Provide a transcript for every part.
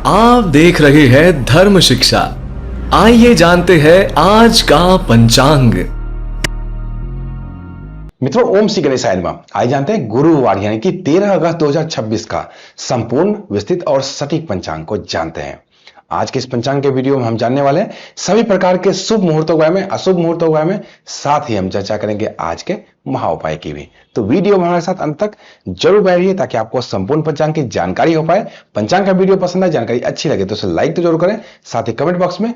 आप देख रहे हैं धर्म शिक्षा। आइए जानते हैं आज का पंचांग। मित्रों, ओम श्री गणेशाय नमः। आज जानते हैं गुरुवार यानी कि 13 अगस्त 2026 का संपूर्ण विस्तृत और सटीक पंचांग को जानते हैं। आज के इस पंचांग के वीडियो में हम जानने वाले हैं सभी प्रकार के शुभ मुहूर्तों के बारे में, अशुभ मुहूर्तों के बारे में, साथ ही हम चर्चा करेंगे आज के महा उपाय की भी। तो वीडियो में हमारे साथ अंत तक जरूर बने रहिए ताकि आपको संपूर्ण पंचांग की जानकारी हो पाए। पंचांग का वीडियो पसंद है, जानकारी अच्छी लगे तो उसे लाइक तो जरूर करें, साथ ही कमेंट बॉक्स में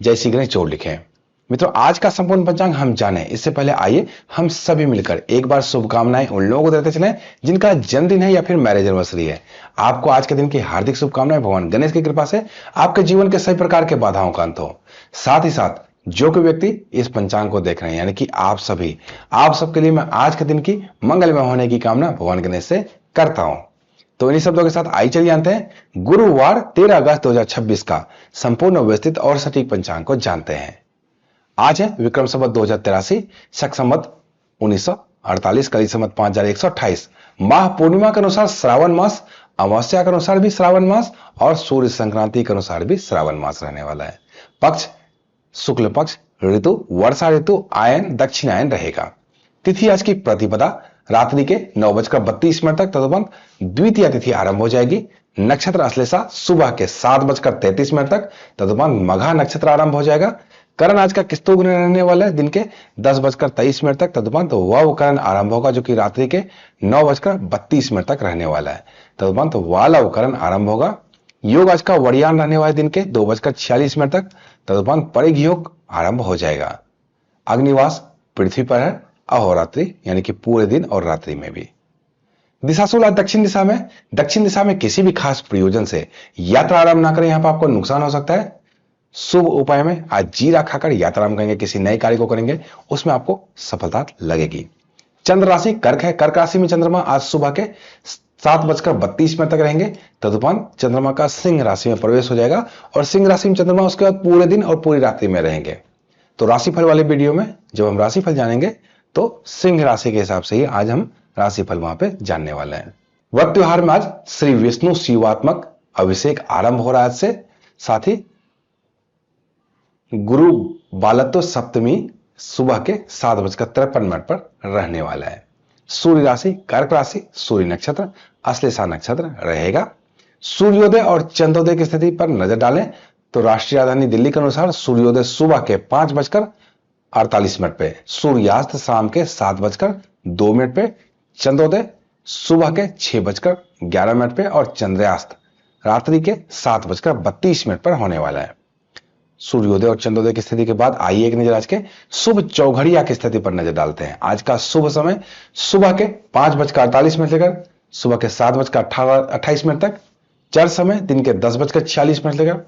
जय श्री गणेश जरूर लिखें। मित्रों, आज का संपूर्ण पंचांग हम जाने इससे पहले आइए हम सभी मिलकर एक बार शुभकामनाएं उन लोगों को देते चलें जिनका जन्मदिन है या फिर मैरिज एनिवर्सरी है। आपको आज के दिन की हार्दिक शुभकामनाएं। भगवान गणेश की कृपा से आपके जीवन के सभी प्रकार के बाधाओं का अंत हो। साथ ही साथ जो कोई व्यक्ति इस पंचांग को देख रहे हैं यानी कि आप सबके लिए मैं आज के दिन की मंगलमय होने की कामना भगवान गणेश से करता हूं। तो इन्हीं शब्दों के साथ आइए चलिए जानते हैं गुरुवार 13 अगस्त 2026 का संपूर्ण व्यवस्थित और सटीक पंचांग को जानते हैं। आज है विक्रम संवत 2083, शक संवत 1948, कली संवत 5128। माह पूर्णिमा के अनुसार श्रावण मास, अमावस्या के अनुसार भी श्रावण मास और सूर्य संक्रांति के अनुसार भी श्रावण मास रहने वाला है। पक्ष शुक्ल पक्ष, ऋतु वर्षा ऋतु, आयन दक्षिणायन रहेगा। तिथि आज की प्रतिपदा रात्रि के 9:32 तक तदुपरांत द्वितीय तिथि आरंभ हो जाएगी। नक्षत्र अश्लेषा सुबह के 7:33 तक तदुपरांत मघा नक्षत्र आरंभ हो जाएगा। करण आज का किस्तु रहने वाला है दिन के 10:23 तक तदुपरांत वाव करण आरंभ होगा जो कि रात्रि के 9:32 तक रहने वाला है। तदुपरांत वालव करण आरंभ होगा। योग आज का वरियान रहने वाले दिन के 2:46 तक तदुपरांत परिघ योग आरंभ हो जाएगा। अग्निवास पृथ्वी पर है अहोरात्रि यानी कि पूरे दिन और रात्रि में भी। दिशाशूल आज दक्षिण दिशा में किसी भी खास प्रयोजन से यात्रा आरंभ ना करें, यहां पर आपको नुकसान हो सकता है। शुभ उपाय में आज जीरा खाकर यात्रा आरंभ करेंगे, किसी नए कार्य को करेंगे उसमें आपको सफलता लगेगी। चंद्र राशि कर्क है। कर्क राशि में चंद्रमा आज सुबह के 7:32 तक रहेंगे। तदुपरांत चंद्रमा का सिंह राशि में प्रवेश हो जाएगा और सिंह राशि में चंद्रमा उसके बाद पूरे दिन और पूरी रात्रि में रहेंगे। तो राशिफल वाले वीडियो में जब हम राशिफल जानेंगे तो सिंह राशि के हिसाब से ही आज हम राशिफल वहां पे जानने वाले हैं। व्रत त्योहार में आज श्री विष्णु शिवात्मक अभिषेक आरंभ हो रहा है आज से। साथ ही गुरु बालत्व सप्तमी सुबह के 7:53 पर रहने वाला है। सूर्य राशि कर्क राशि, सूर्य नक्षत्र अश्लेषा नक्षत्र रहेगा। सूर्योदय और चंद्रोदय की स्थिति पर नजर डालें तो राष्ट्रीय राजधानी दिल्ली के अनुसार सूर्योदय सुबह के 5:48 पे, सूर्यास्त शाम के 7:02 पे, चंद्रोदय सुबह के 6:11 पे और चंद्रास्त रात्रि के 7:32 पर होने वाला है। सूर्योदय और चंद्रोदय की स्थिति के बाद आइए एक नजर आज के शुभ चौघड़िया की स्थिति पर नजर डालते हैं। आज का शुभ समय सुबह के 5:48 से लेकर सुबह के 7:28 तक। चर समय दिन के 10:46 से लेकर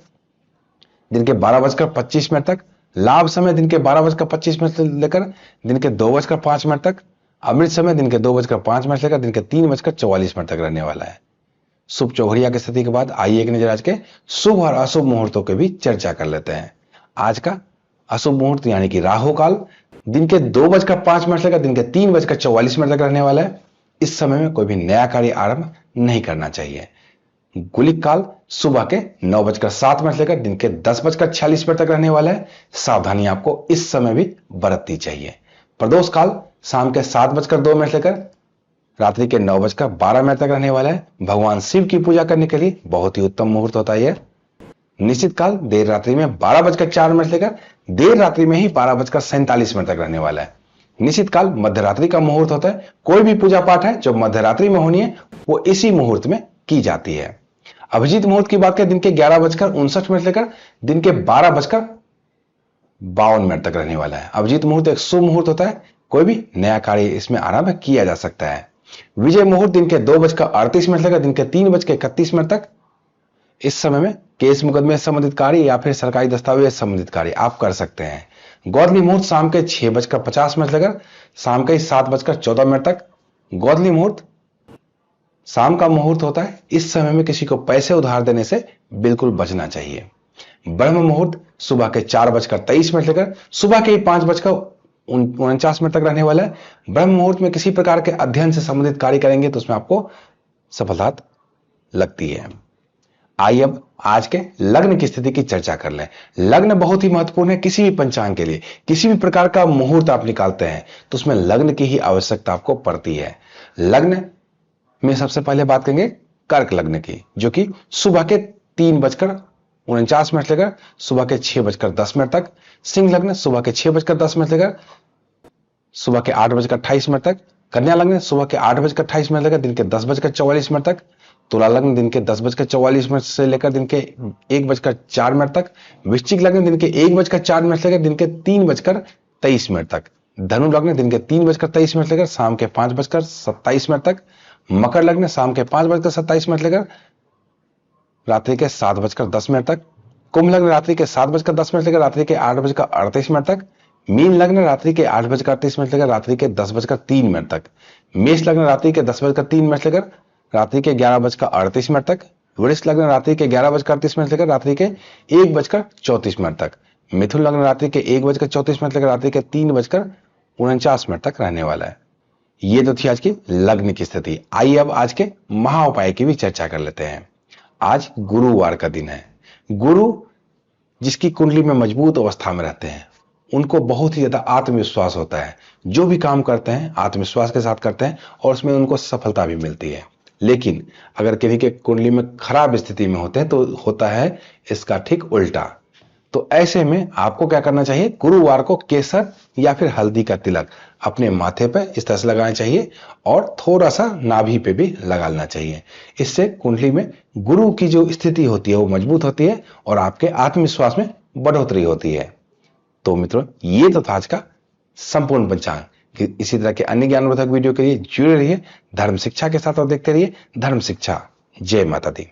दिन के 12:25 तक। लाभ समय दिन के 12:25 से लेकर दिन के 2:05 तक। अमृत समय दिन के 2:05 से लेकर दिन के 3:44 तक रहने वाला है। शुभ चौघड़िया की स्थिति के बाद आइए एक नजर आज के शुभ और अशुभ मुहूर्तों की भी चर्चा कर लेते हैं। आज का अशुभ मुहूर्त यानी कि राहु काल दिन के 2:05 से लेकर दिन के 3:44 तक रहने वाला है। इस समय में कोई भी नया कार्य आरंभ नहीं करना चाहिए। गुलिक काल सुबह के 9:07 से लेकर दिन के 10:46 तक रहने वाला है। सावधानी आपको इस समय भी बरतनी चाहिए। प्रदोष काल शाम के 7:02 से लेकर रात्रि के 9:12 तक रहने वाला है। भगवान शिव की पूजा करने के लिए बहुत ही उत्तम मुहूर्त होता है। निश्चित काल देर रात्रि में 12:04 से लेकर देर रात्रि में ही 12:47 तक रहने वाला है। निश्चित काल मध्यरात्रि का मुहूर्त होता है। कोई भी पूजा पाठ है जो मध्यरात्रि में होनी है वो इसी मुहूर्त में की जाती है। अभिजीत मुहूर्त की बात करें दिन के 11:59 से लेकर दिन के 12:52 तक रहने वाला है। अभिजीत मुहूर्त एक शुभ मुहूर्त होता है। कोई भी नया कार्य इसमें आरंभ किया जा सकता है। विजय मुहूर्त दिन के 2:38 से लेकर दिन के 3:31 तक। इस समय में केस मुकदमे से संबंधित कार्य या फिर सरकारी दस्तावेज से संबंधित कार्य आप कर सकते हैं। गोधली मुहूर्त शाम के 6:50 से लेकर शाम के 7:14 तक। गोधली मुहूर्त शाम का मुहूर्त होता है। इस समय में किसी को पैसे उधार देने से बिल्कुल बचना चाहिए। ब्रह्म मुहूर्त सुबह के 4:23 से लेकर सुबह के 5:49 तक रहने वाला है। ब्रह्म मुहूर्त में किसी प्रकार के अध्ययन से संबंधित कार्य करेंगे तो उसमें आपको सफलता लगती है। आइए अब आज के लग्न की स्थिति की चर्चा कर लें। लग्न बहुत ही महत्वपूर्ण है किसी भी पंचांग के लिए। किसी भी प्रकार का मुहूर्त आप निकालते हैं तो उसमें लग्न की ही आवश्यकता आपको पड़ती है। लग्न में सबसे पहले बात करेंगे कर्क लग्न की, जो कि सुबह के 3:49 लेकर सुबह के 6:10 तक। सिंह लग्न सुबह के 6:10 लेकर सुबह के 8:28 तक। कन्या लग्न सुबह के 8:28 लेकर दिन के 10:44 तक। तुला लग्न दिन के 10:44 से लेकर दिन के 1:04 तक। वृश्चिक लग्न दिन के 1:04 से लेकर दिन के 3:23 तक। धनु लग्न दिन के 3:23 से लेकर शाम के 5:27 तक। मकर लग्न शाम के 5:27 लेकर रात्रि के 7:10 तक। कुंभ लग्न रात्रि के 7:10 से लेकर रात्रि के 8:38 तक। मीन लग्न रात्रि के 8:38 से लेकर रात्रि के 10:03 तक। मेष लग्न रात्रि के 10:03 से लेकर रात्रि के 11:38 तक। वृष लग्न रात्रि के 11:38 से लेकर रात्रि के 1:34 तक। मिथुन लग्न रात्रि के 1:34 से लेकर रात्रि के 3:49 तक रहने वाला है। ये तो थी आज की लग्न की स्थिति। आइए अब आज के महा उपाय की भी चर्चा कर लेते हैं। आज गुरुवार का दिन है। गुरु जिसकी कुंडली में मजबूत अवस्था में रहते हैं उनको बहुत ही ज्यादा आत्मविश्वास होता है। जो भी काम करते हैं आत्मविश्वास के साथ करते हैं और उसमें उनको सफलता भी मिलती है। लेकिन अगर किसी के कुंडली में खराब स्थिति में होते हैं तो होता है इसका ठीक उल्टा। तो ऐसे में आपको क्या करना चाहिए, गुरुवार को केसर या फिर हल्दी का तिलक अपने माथे पे इस तरह से लगाना चाहिए और थोड़ा सा नाभि पे भी लगाना चाहिए। इससे कुंडली में गुरु की जो स्थिति होती है वो मजबूत होती है और आपके आत्मविश्वास में बढ़ोतरी होती है। तो मित्रों, ये तो था आज का संपूर्ण पंचांग। इसी तरह के अन्य ज्ञानवर्धक वीडियो के लिए जुड़े रहिए धर्म शिक्षा के साथ और देखते रहिए धर्म शिक्षा। जय माता दी।